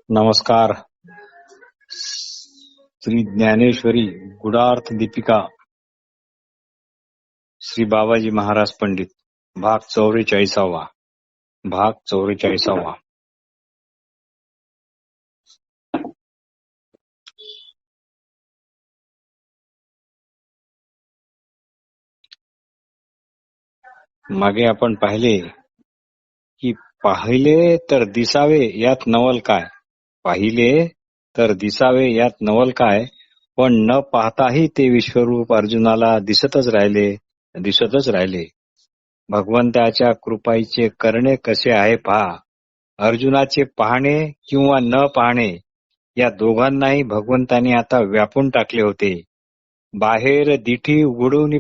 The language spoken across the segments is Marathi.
नमस्कार. श्री ज्ञानेश्वरी गुडार्थ दीपिका श्री बाबाजी महाराज पंडित भाग 44. मागे आपण पाहिले की पाहिले तर दिसावे यात नवल काय, पण न पाहताही ते विश्वरूप अर्जुनाला दिसतच राहिले. भगवंताच्या कृपाईचे करणे कसे आहे पहा. अर्जुनाचे पाहणे किंवा न पाहणे या दोघांनाही भगवंताने आता व्यापून टाकले होते. बाहेर दिठी उघडून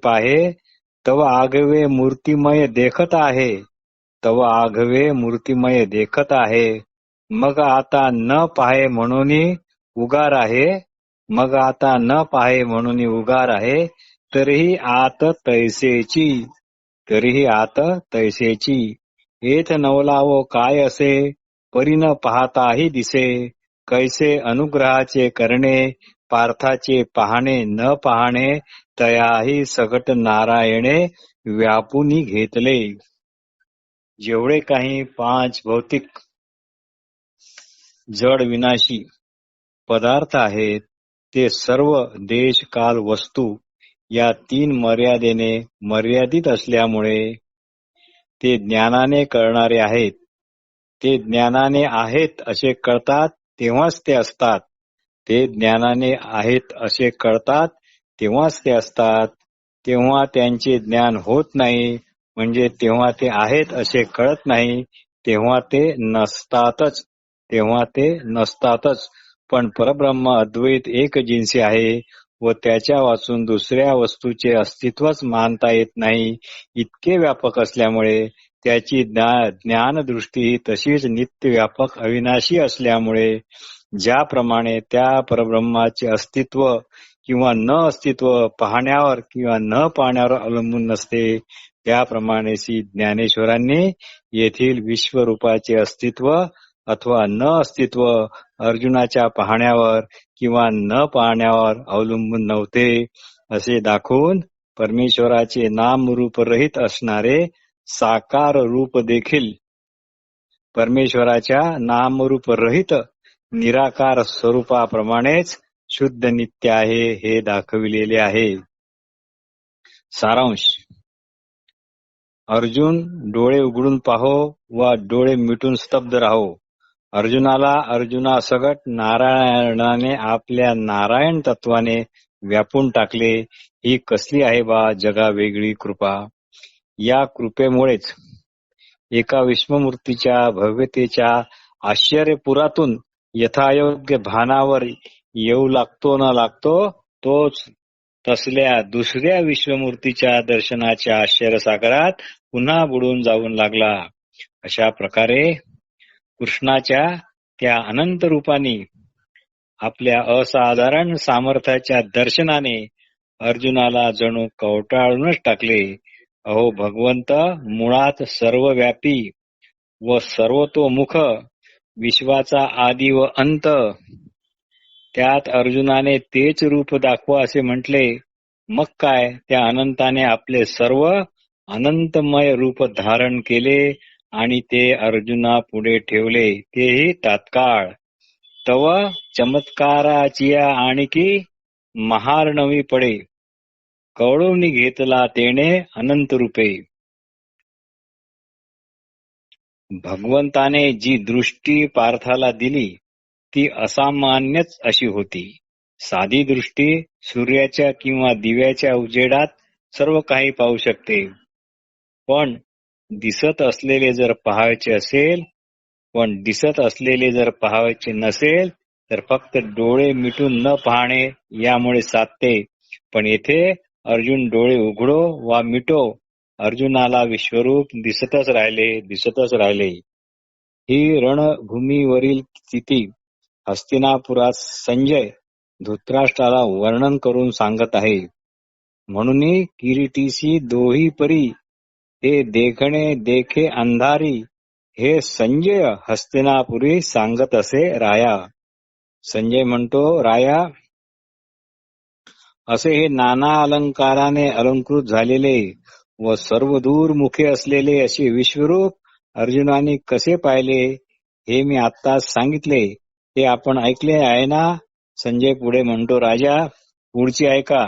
पाहे तव आघवे मूर्तिमय देखत आहे. मग आता न पाहे म्हणून उगार आहे. तरीही आत तैसेची येथ नवलावो काय असे, परी न पाहताही दिसे. कैसे अनुग्रहाचे करणे, पार्थाचे पाहणे न पाहणे, तयाही सगट नारायणे व्यापुनी घेतले. जेवढे काही 5 भौतिक जड विनाशी पदार्थ आहेत ते सर्व देश काल वस्तू या 3 मर्यादेने मर्यादित असल्यामुळे ते ज्ञानाने कळणारे आहेत. ते ज्ञानाने आहेत असे कळतात तेव्हाच ते असतात. तेव्हा त्यांचे ज्ञान होत नाही, म्हणजे तेव्हा ते आहेत असे कळत नाही, तेव्हा ते नसतातच. पण परब्रह्म अद्वैत एकजिन्सी आहे व त्याच्या वाचून दुसऱ्या वस्तूचे अस्तित्वच मानता येत नाही. इतके व्यापक असल्यामुळे त्याची ज्ञानदृष्टी ही तशीच नित्य व्यापक अविनाशी असल्यामुळे ज्याप्रमाणे त्या परब्रह्माचे अस्तित्व किंवा न अस्तित्व पाहण्यावर किंवा न पाहण्यावर अवलंबून नसते, त्याप्रमाणे श्री ज्ञानेश्वरांनी येथील विश्वरूपाचे अस्तित्व अथवा न अस्तित्व अर्जुनाच्या पाहण्यावर किंवा न पाहण्यावर अवलंबून नव्हते असे दाखवून परमेश्वराचे नामरूपरहित असणारे साकार रूप देखील परमेश्वराच्या नामरूपरहित निराकार स्वरूपाप्रमाणेच शुद्ध नित्य आहे हे दाखविलेले आहे. सारांश. अर्जुन डोळे उघडून पाहो वा डोळे मिटून स्तब्ध राहो. अर्जुनासगट नारायणाने आपल्या नारायण तत्वाने व्यापून टाकले. ही कसली आहे बा जगा वेगळी कृपा. या कृपेमुळेच एका विश्वमूर्तीच्या भव्यतेच्या आश्चर्यपुरातून यथायोग्य भानावर येऊ लागतो न लागतो तोच तसल्या दुसऱ्या विश्वमूर्तीच्या दर्शनाच्या आश्चर्यसागरात पुन्हा बुडून जाऊन लागला. अशा प्रकारे कृष्णाच्या त्या अनंत रूपाने आपल्या असाधारण सामर्थ्याच्या दर्शनाने अर्जुनाला जणू कवटाळूनच टाकले. अहो भगवंत मुळात सर्वव्यापी व सर्वतोमुख, विश्वाचा आदी व अंत. त्यात अर्जुनाने तेच रूप दाखवा असे म्हटले. मग काय, त्या अनंताने आपले सर्व अनंतमय रूप धारण केले आणि ते अर्जुना पुढे ठेवले, तेही तात्काळ. तव चमत्काराचिया आणखी महार्णवी पडे, कवळून घेतला तेने अनंत रूपे. भगवंताने जी दृष्टी पार्थाला दिली ती असामान्यच अशी होती. साधी दृष्टी सूर्याच्या किंवा दिव्याच्या उजेडात सर्व काही पाहू शकते. पण दिसत असलेले जर पाहायचे नसेल तर फक्त डोळे मिटून न पाहणे यामुळे साधते. पण येथे अर्जुन डोळे उघडो वा मिटो, अर्जुनाला विश्वरूप दिसतच राहिले. ही रणभूमीवरील स्थिती हस्तिनापुरात संजय धृतराष्ट्राला वर्णन करून सांगत आहे. म्हणून किरीटीसी दोही परी हे देखणे देखे अंधारी, हे संजय हस्तिनापुरी सांगत असे राया. संजय म्हणतो, राया, असे हे नाना अलंकाराने अलंकृत झालेले व सर्वदूर मुखे असलेले असे विश्वरूप अर्जुनाने कसे पाहिले हे मी आत्ताच सांगितले, ते आपण ऐकले आहे ना. संजय पुढे म्हणतो, राजा, पुढचे ऐका.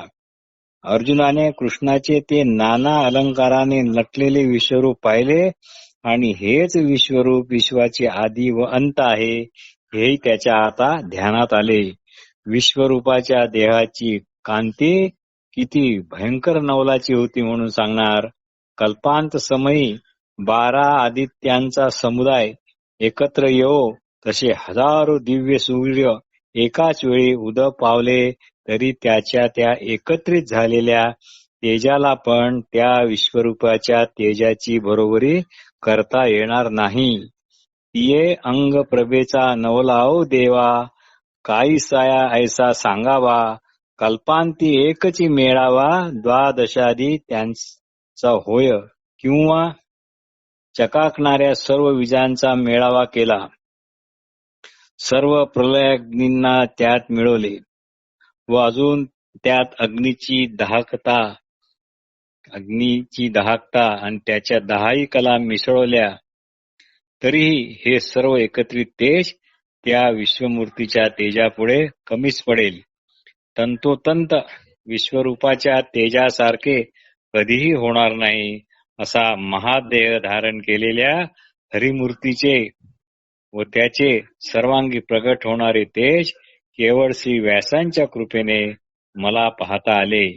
अर्जुनाने कृष्णाचे ते नाना अलंकाराने नटलेले विश्वरूप पाहिले आणि हेच विश्वरूप विश्वाचे आदी व अंत आहे, हेही त्याच्या आता ध्यानात आले. विश्वरूपाच्या देहाची कांती किती भयंकर नवलाची होती म्हणून सांगणार. कल्पांत समयी 12 आदित्यांचा समुदाय एकत्र येवो तसे हजारो दिव्य सूर्य एकाच वेळी उदय पावले तरी त्याच्या त्या एकत्रित झालेल्या तेजाला पण त्या विश्वरूपाच्या तेजाची बरोबरी करता येणार नाही. तिये अंग प्रभेचा नवलाओ देवा, काहीसाया ऐसा सांगावा, कल्पांती एकची मेळावा, द्वादशादी त्यांचा होय. किंवा चकाकणाऱ्या सर्व विजांचा मेळावा केला, सर्व प्रलयाग्नींना त्यात मिळवले व अजून त्यात अग्नीची दहाकता आणि त्याच्या 10ही कला मिसळवल्या, तरीही हे सर्व एकत्रित तेज त्या विश्वमूर्तीच्या तेजापुढे कमीच पडेल. तंतोतंत विश्वरूपाच्या तेजासारखे कधीही होणार नाही. असा महादेह धारण केलेल्या हरिमूर्तीचे व त्याचे सर्वांगी प्रगट होणारे तेज केवळ श्री व्यासांच्या कृपेने मला पाहता आले.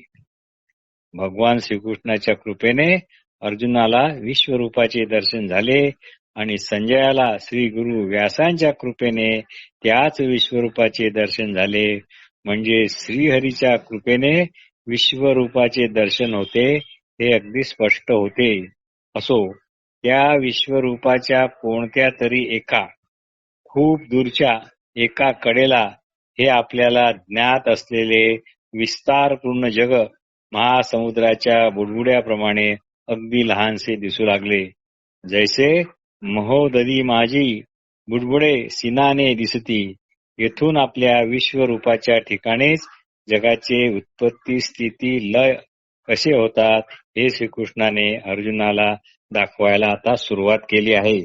भगवान श्रीकृष्णाच्या कृपेने अर्जुनाला विश्वरूपाचे दर्शन झाले आणि संजयाला श्री गुरु व्यासांच्या कृपेने त्याच विश्वरूपाचे दर्शन झाले. म्हणजे श्रीहरीच्या कृपेने विश्वरूपाचे दर्शन होते हे अगदी स्पष्ट होते. असो, त्या विश्वरूपाच्या कोणत्या तरी एका खूप दूरच्या एका कडेला हे आपल्याला ज्ञात असलेले विस्तारपूर्ण जग महासमुद्राच्या बुडबुड्याप्रमाणे अगदी लहानसे दिसू लागले. जैसे महोदधी माझी बुडबुडे सिनाने दिसती. येथून आपल्या विश्वरूपाच्या ठिकाणीच जगाचे उत्पत्ती स्थिती लय कसे होतात हे श्रीकृष्णाने अर्जुनाला दाखवायला आता सुरुवात केली आहे.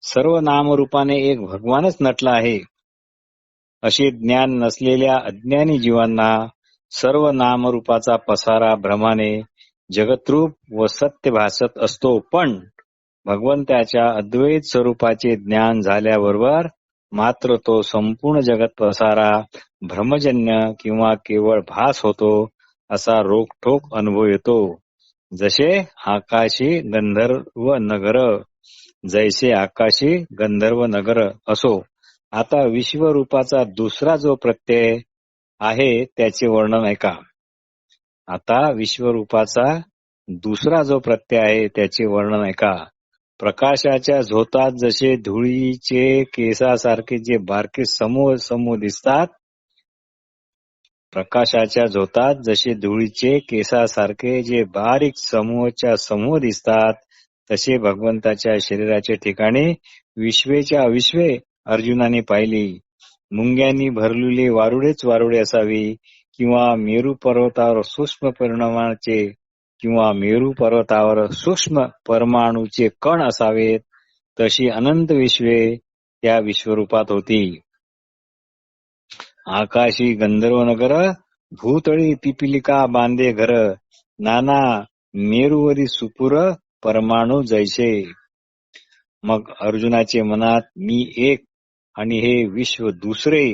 सर्व नामरूपाने एक भगवानच नटला आहे असे ज्ञान नसलेल्या अज्ञानी जीवांना सर्व नामरूपाचा पसारा भ्रमाने जगतरूप व सत्य भासत असतो. पण भगवंताच्या अद्वैत स्वरूपाचे ज्ञान झाल्याबरोबर मात्र तो संपूर्ण जगत पसारा भ्रमजन्य किंवा केवळ भास होतो असा रोखठोक अनुभव येतो. जसे आकाशी गंधर्व नगर, जैसे आकाशी गंधर्व नगर. असो, आता विश्वरूपाचा दुसरा जो प्रत्यय आहे त्याचे वर्णन ऐका. आता विश्वरूपाचा दुसरा जो प्रत्यय आहे त्याचे वर्णन ऐका. प्रकाशाच्या झोतात जसे धुळीचे केसासारखे जे बारके समूह समूह दिसतात, प्रकाशाच्या झोतात जसे धुळीचे केसासारखे जे बारीक समूहाच्या समूह दिसतात, तसे भगवंताच्या शरीराच्या ठिकाणी विश्वेच्या अविश्वे अर्जुनाने पाहिली. मुंग्यांनी भरलेली वारुडेच वारुडे असावी, किंवा मेरू पर्वतावर सूक्ष्म परिणामाचे किंवा मेरू पर्वतावर सूक्ष्म परमाणूचे कण असावेत, तशी अनंत विश्वे त्या विश्वरूपात होती. आकाशी गंधर्वनगर, भूतळी पिपिलिका बांधे घर, नाना मेरूवरी सुपुर परमाणू जैसे. मग अर्जुनाचे मनात मी एक आणि हे विश्व दुसरे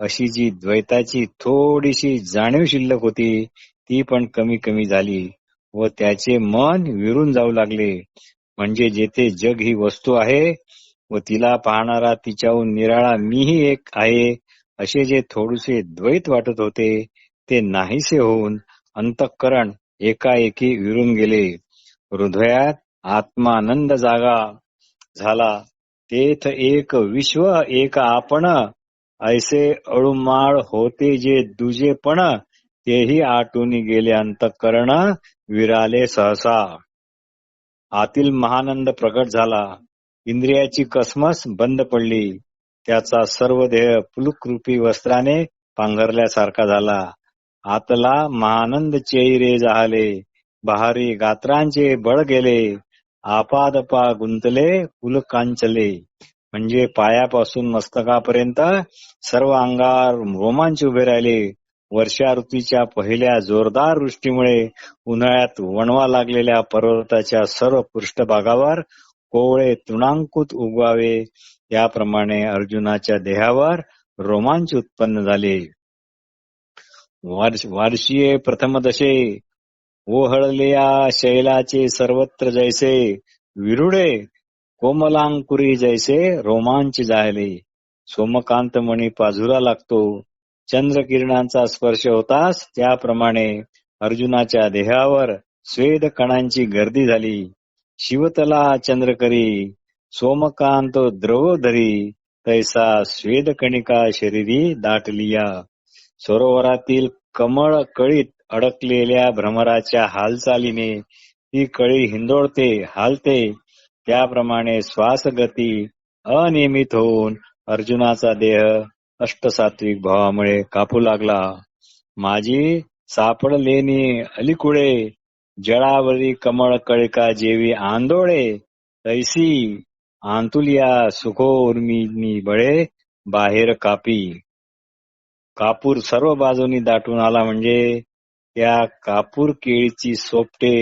अशी जी द्वैताची थोडीशी जाणीव शिल्लक होती ती पण कमी कमी झाली व त्याचे मन विरून जाऊ लागले. म्हणजे जेथे जग ही वस्तू आहे व तिला पाहणारा तिच्याहून निराळा मीही एक आहे असे जे थोडेसे द्वैत वाटत होते ते नाहीसे होऊन अंतःकरण एकाएकी विरून गेले. हृदयात आत्मानंद जागा झाला. तेथ एक विश्व एक आपण, ऐसे अळुमाळ होते जे दुजेपण, तेही आटून गेले अंतःकरण विराले सहसा. आतील महानंद प्रकट झाला. इंद्रियाची कसमस बंद पडली. त्याचा सर्व देह पुलकरूपी वस्त्राने पांघरल्यासारखा झाला. आतला महानंद चेहरे जाहले. बहारी गात्रांचे बळ गेले. आपादपा गुंतले पुलकांचले. म्हणजे पायापासून मस्तकापर्यंत सर्व अंगावर रोमांच उभे राहिले. वर्षा ऋतूच्या पहिल्या जोरदार वृष्टीमुळे उन्हाळ्यात वणवा लागलेल्या पर्वताच्या सर्व पृष्ठभागावर कोवळे तृणांकुत उगवावे याप्रमाणे अर्जुनाच्या देहावर रोमांच उत्पन्न झाले. वार्षिये प्रथमदशे ओहळलेया शैलाचे सर्वत्र जैसे विरुडे कोमलांकुरी जैसे रोमांच जाहले. सोमकांत मणी पाझुरा लागतो. चंद्रकिरणांचा स्पर्श होताच त्याप्रमाणे अर्जुनाच्या देहावर स्वेद कणांची गर्दी झाली. शिवतला चंद्रकरी सोमकांत द्रवधरी तैसा स्वेदकणिका शरीरी दाटलिया. सरोवरातील कमळ कळीत अडकलेल्या भ्रमराच्या हालचालीने ती कळी हिंदोळते हालते. त्याप्रमाणे श्वासगती अनियमित होऊन अर्जुनाचा देह अष्टसात्विक भावामुळे कापू लागला. माझी सापडलेनी अलीकुळे जळावरी कमळ कळिका जेवी आंदोळे तैसी आंतुलिया सुखोर्मिनी बळे बाहेर कापी. कापूर सर्व बाजूनी दाटून आला म्हणजे त्या कापूर केळीची सोपटे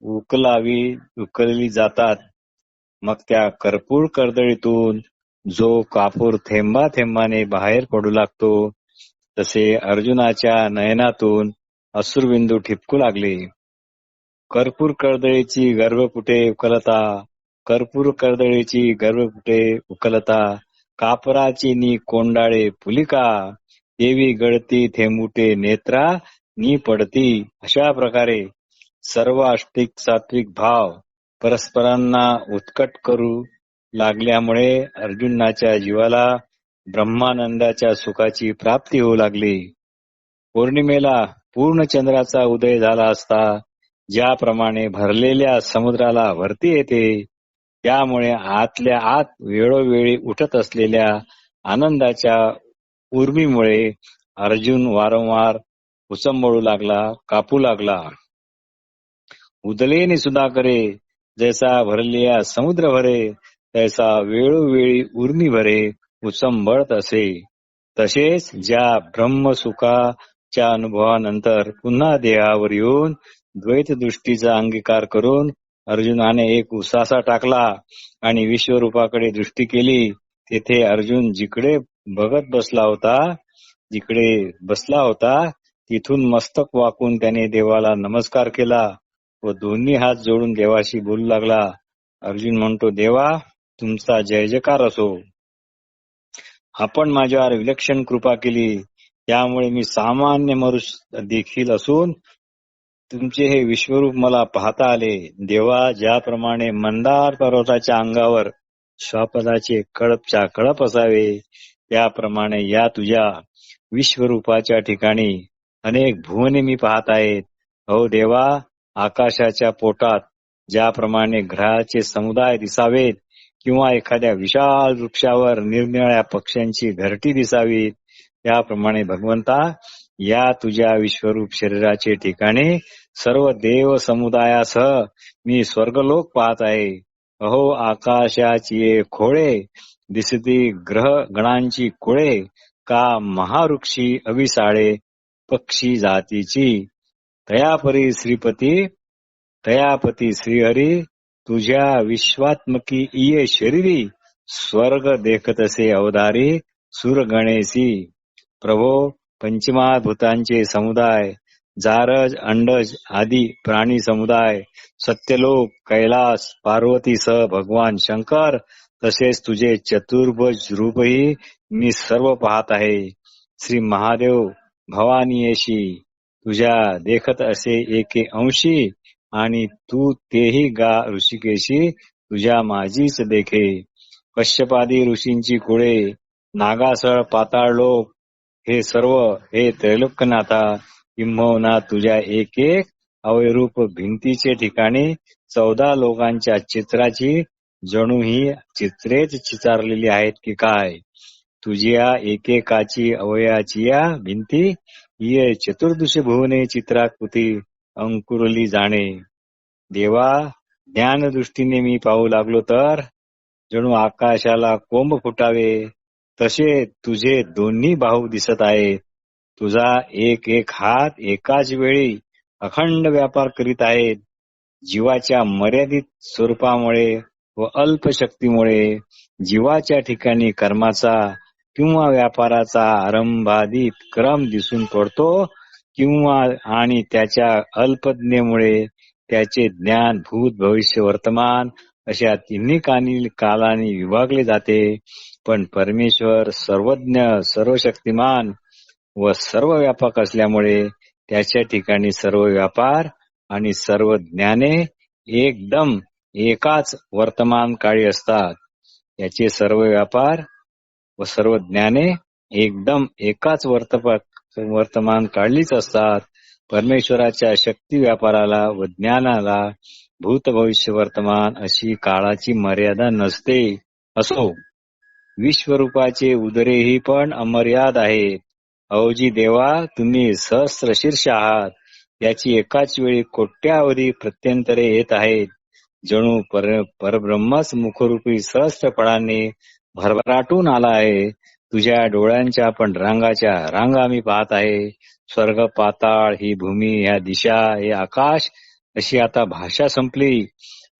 उकलली जातात. मग त्या कर्पूर कर्दळीतून जो कापूर थेंबा थेंबाने बाहेर पडू लागतो तसे अर्जुनाच्या नयनातून अश्रुबिंदू ठिपकू लागले. कर्पूर कर्दळीची गर्भपुटे उकलता. कर्पूर कर्दळीची गर्भपुटे उकलता. कापराची नी कोंडाळे पुलिका देवी गळती थेंबुटे नेत्रा नी पडती. अशा प्रकारे सर्व अष्टिक सात्विक भाव परस्परांना उत्कट करू लागल्यामुळे अर्जुनाच्या जीवाला ब्रह्मानंदाच्या सुखाची प्राप्ती होऊ लागली. पौर्णिमेला पूर्ण चंद्राचा उदय झाला असता ज्याप्रमाणे भरलेल्या समुद्राला भरती येते त्यामुळे आतल्या आत वेळोवेळी उठत असलेल्या आनंदाच्या उर्मीमुळे अर्जुन वारंवार उचंबळू लागला कापू लागला. उदलेनी सुधाकरे जैसा भरलिया समुद्र भरे तैसा वेळोवेळी उर्मी भरे उचंबळत असे. तसेच ज्या ब्रह्मसुखाच्या अनुभवानंतर पुन्हा देहावर येऊन द्वैत दृष्टीचा अंगीकार करून अर्जुनाने एक उसासा टाकला आणि विश्वरूपाकडे दृष्टी केली. तेथे अर्जुन जिकडे बसला होता तिथून मस्तक वाकून त्याने देवाला नमस्कार केला व दोन्ही हात जोडून देवाशी बोलू लागला. अर्जुन म्हणतो, देवा तुमचा जय जयकार असो. आपण माझ्यावर विलक्षण कृपा केली त्यामुळे मी सामान्य मनुष्य देखील असून तुमचे हे विश्वरूप मला पाहता आले. देवा ज्याप्रमाणे मंदार पर्वताच्या अंगावर श्वापदाचे कळपच्या कळप असावे त्याप्रमाणे या तुझ्या विश्वरूपाच्या ठिकाणी अनेक भुवने मी पाहत आहेत. हो देवा, आकाशाच्या पोटात ज्याप्रमाणे ग्रहाचे समुदाय दिसावेत किंवा एखाद्या विशाल वृक्षावर निरनिराळ्या पक्ष्यांची घरटी दिसावी त्याप्रमाणे भगवंता या तुझ्या विश्वरूप शरीराचे ठिकाणी सर्व देव समुदायासह मी स्वर्गलोक पाहत आहे. अहो आकाशाची खोळे दिसती ग्रह गणांची कुळे का महावृक्षी अविसाळे पक्षी जातीची तयापती श्रीहरी तुझ्या विश्वात्मकी इये शरीरी स्वर्ग देखतसे अवधारी सुरगणेसी. प्रभो पंचमहाभूतांचे समुदाय जारज अंडज आदी प्राणी समुदाय सत्यलोक कैलास पार्वतीसह भगवान शंकर तसेच तुझे चतुर्भुज रूपही मी सर्व पाहत आहे. श्री महादेव भवानीयशी तुझ्या देखत असे एके अंशी आणि तू तेही गा ऋषिकेशी तुझ्या माझीच देखे. कश्यपादी ऋषींची कुळे नागासळ पाताळ लोक हे सर्व हे त्रैलोक्यनाथा किंबहुना तुझ्या एक एक अवयरूप भिंतीचे ठिकाणी 14 लोकांच्या चित्राची जणू ही चित्रेच चितारलेली आहेत की काय. तुझ्या एकेकाची अवयाची या भिंती ये चतुर्दश भुवने चित्राकृती अंकुरली जाणे. देवा, ज्ञानदृष्टीने मी पाहू लागलो तर जणू आकाशाला कोंब फुटावे तसे तुझे दोन्ही बाहू दिसत आहेत. तुझा एक एक हात एकाच वेळी अखंड व्यापार करीत आहेत. जीवाच्या मर्यादित स्वरूपामुळे व अल्प शक्तीमुळे जीवाच्या ठिकाणी कर्माचा किंवा व्यापाराचा आरंभादित क्रम दिसून पडतो किंवा आणि त्याच्या अल्पज्ञेमुळे त्याचे ज्ञान भूत भविष्य वर्तमान अशा तिन्ही कालांनी विभागले जाते. पण परमेश्वर सर्वज्ञ सर्वशक्तिमान व सर्व व्यापक असल्यामुळे त्याच्या ठिकाणी सर्व व्यापार आणि सर्व ज्ञाने एकदम एकाच वर्तमान काळी असतात. याचे सर्व व्यापार व सर्व ज्ञाने एकदम एकाच वर्तमान काळीच असतात. परमेश्वराच्या शक्ती व्यापाराला व ज्ञानाला भूत भविष्य वर्तमान अशी काळाची मर्यादा नसते. असो, विश्वरूपाचे उदरेही पण अमर्याद आहेत. अहोजी देवा, तुम्ही सहस्रशीर्ष आहात. याची एकाच वेळी कोट्यावधी प्रत्यंतरे येत आहेत. जणू परब्रह्मच मुखरूपी सहस्त्र फळांनी भरभराटून आला आहे. तुझ्या डोळ्यांच्या पण रांगा मी पाहत आहे. स्वर्ग, पाताळ, ही भूमी, ह्या दिशा, हे आकाश अशी आता भाषा संपली.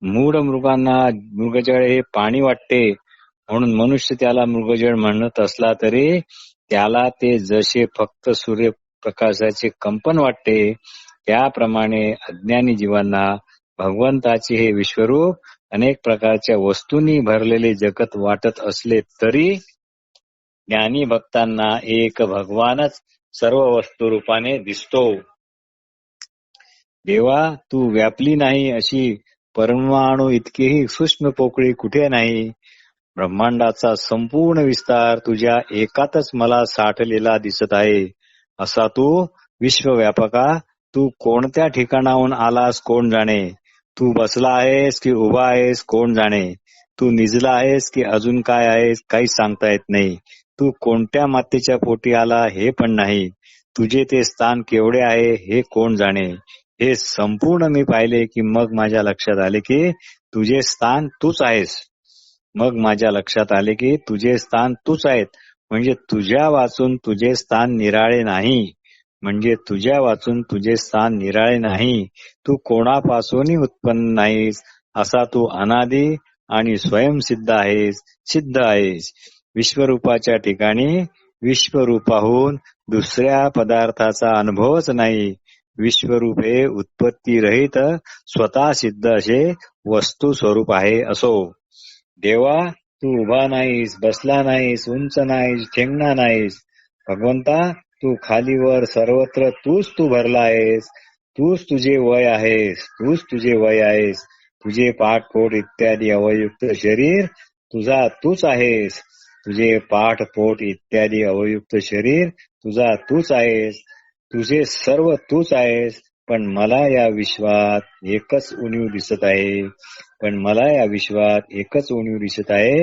मूढ मृगांना मृगजळ हे पाणी वाटते, म्हणून मनुष्य त्याला मृगजळ म्हणत असला तरी त्याला ते जसे फक्त सूर्यप्रकाशाचे कंपन वाटते, त्याप्रमाणे अज्ञानी जीवांना भगवंताचे हे विश्वरूप अनेक प्रकारच्या वस्तूंनी भरलेले जगत वाटत असले तरी ज्ञानी भक्तांना एक भगवानच सर्व वस्तू रूपाने दिसतो. देवा, तू व्यापली नाही अशी परमाणू इतकीही सूक्ष्म पोकळी कुठे नाही. ब्रह्मांडाचा संपूर्ण विस्तार तुझ्या एकातच मला साठलेला दिसत आहे. असा तू विश्वव्यापका, तू कोणत्या ठिकाणाहून आलास कोण जाणे. तू बसला आहेस की उभा आहेस कोण जाणे. तू निजला आहेस की अजून काय आहेस काही सांगता येत नाही. तू कोणत्या मातेच्या पोटी आला हे पण नाही. तुझे ते स्थान केवढे आहे हे कोण जाणे. हे संपूर्ण मी पाहिले की मग माझ्या लक्षात आले की तुझे स्थान तूच आहेस. मग माझ्या लक्षात आले की तुझे स्थान तूच आहेत. म्हणजे तुझ्या वाचून तुझे स्थान निराळे नाही. तू कोणापासूनही उत्पन्न नाहीस. असा तू अनादी आणि स्वयंसिद्ध आहेस, सिद्ध आहेस. विश्वरूपाच्या ठिकाणी विश्वरूपाहून दुसऱ्या पदार्थाचा अनुभवच नाही. विश्वरूप हे उत्पत्ती रहित स्वतः सिद्ध असे वस्तू स्वरूप आहे. असो, देवा, तू उभा नाहीस, बसला नाहीस, उंच नाहीस, ठेंगणा नाहीस. भगवंता, तू खालीवर सर्वत्र तू भरला आहेस. तूच तुझे वय आहेस. तुझे पाठपोट इत्यादी अवयुक्त शरीर तूच आहेस. तुझे सर्व तूच आहेस. पण मला या विश्वात एकच उणीव दिसत आहे.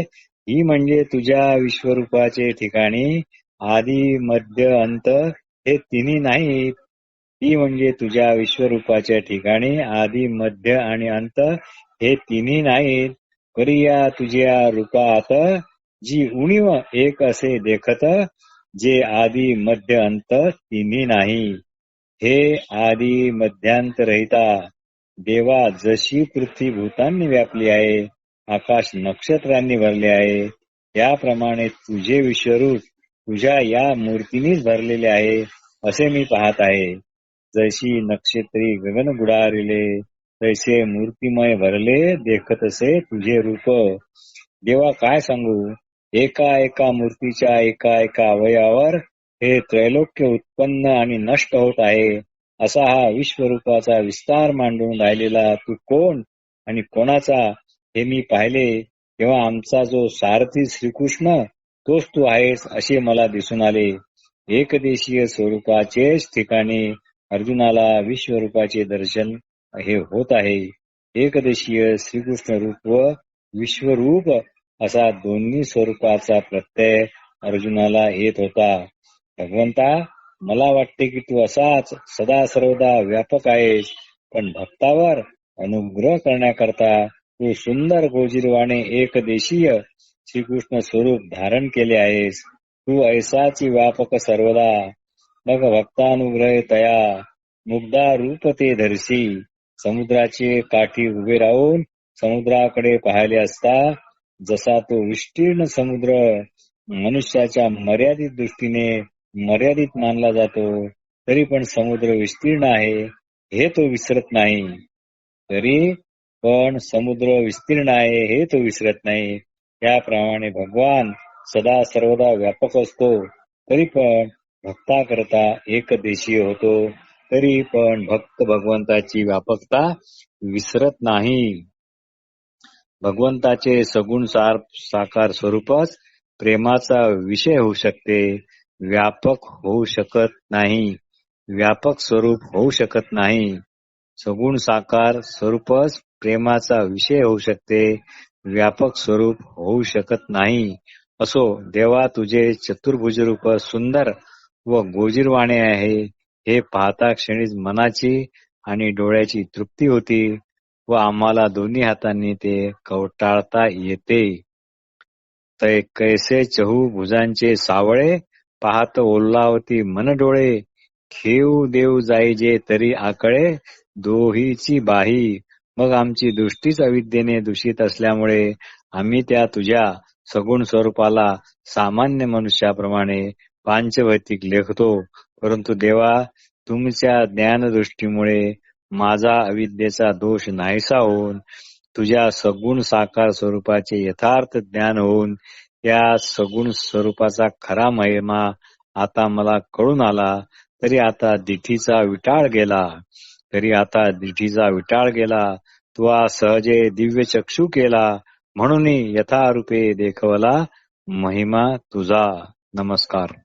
ही म्हणजे तुझ्या विश्वरूपाचे ठिकाणी आदी मध्य अंत हे तिन्ही नाहीत. परी या तुझ्या रूपात जी उणीव एक असे देखत, जे आदी मध्य अंत तिन्ही नाही. हे आदी मध्यांत रहिता देवा, जशी पृथ्वी भूतांनी व्यापली आहे, आकाश नक्षत्रांनी भरले आहे, त्याप्रमाणे तुझे विश्वरूप तुझ्या या मूर्तीनीच भरलेले आहे असे मी पाहत आहे. जशी नक्षत्री गगन गुडारिले, तैसे मूर्तिमय भरले देखतसे तुझे रूप. देवा, काय सांगू, एका एका मूर्तीच्या एका एका अवयवावर हे त्रैलोक्य उत्पन्न आणि नष्ट होत आहे. असा हा विश्वरूपाचा विस्तार मांडून राहिलेला तू कोण आणि कोणाचा हे मी पाहिले, तेव्हा आमचा जो सारथी श्रीकृष्ण तोच तू आहेस असे मला दिसून आले. एकदेशीय स्वरूपाचेच ठिकाणी अर्जुनाला विश्वरूपाचे दर्शन हे होत आहे. एकदेशीय श्रीकृष्ण रूप व विश्वरूप असा दोन्ही स्वरूपाचा प्रत्यय अर्जुनाला येत होता. भगवंता, मला वाटते की तू असाच सदा सर्वदा व्यापक आहेस, पण भक्तावर अनुग्रह करण्याकरता तू सुंदर गोजिरवाणे एकदेशीय श्रीकृष्ण स्वरूप धारण केले आहेस. तू ऐसाची व्यापक सर्वदा, मग भक्तानुग्रह तया मुग्धा रूप ते धरसी. समुद्राचे काठी उभे राहून समुद्राकडे पाहिले असता जसा तो विस्तीर्ण समुद्र मनुष्याच्या मर्यादित दृष्टीने मर्यादित मानला जातो, तरी पण समुद्र विस्तीर्ण आहे हे तो विसरत नाही. तरी पण समुद्र विस्तीर्ण आहे हे तो विसरत नाही. त्याप्रमाणे भगवान सदा सर्वदा व्यापक असतो, तरी पण भक्ताकरता एकदेशीय होतो. तरी पण भक्त भगवंताची व्यापकता विसरत नाही. भगवंताचे सगुण साकार स्वरूपच प्रेमाचा विषय होऊ शकते, व्यापक होऊ शकत नाही. व्यापक स्वरूप होऊ शकत नाही. सगुण साकार स्वरूपच प्रेमाचा विषय होऊ शकते, व्यापक स्वरूप होऊ शकत नाही. असो देवा, तुझे चतुर्भुज रूप सुंदर व गोजिरवाणे आहे हे पाहता क्षणीच मनाची आणि डोळ्याची तृप्ती होती व आम्हाला दोन्ही हातांनी ते कवटाळता येते. तै कैसे चहू भुजांचे सावळे, पाहत ओल्लावती मन डोळे. खेऊ देव जाई जे तरी आकळे, दोहीची बाही. मग आमची दृष्टीच अविद्येने दूषित असल्यामुळे आम्ही त्या तुझ्या सगुण स्वरूपाला सामान्य मनुष्याप्रमाणे पांचभौतिक लेखतो. परंतु देवा, तुमच्या ज्ञानदृष्टीमुळे माझा अविद्येचा दोष नाहीसा होऊन तुझ्या सगुण साकार स्वरूपाचे यथार्थ ज्ञान होऊन या सगुण स्वरूपाचा खरा महिमा आता मला कळून आला. तरी आता दिठीचा विटाळ गेला. तू सहजे दिव्य चक्षु केला, म्हणून यथारूपे देखवला महिमा तुझा. नमस्कार.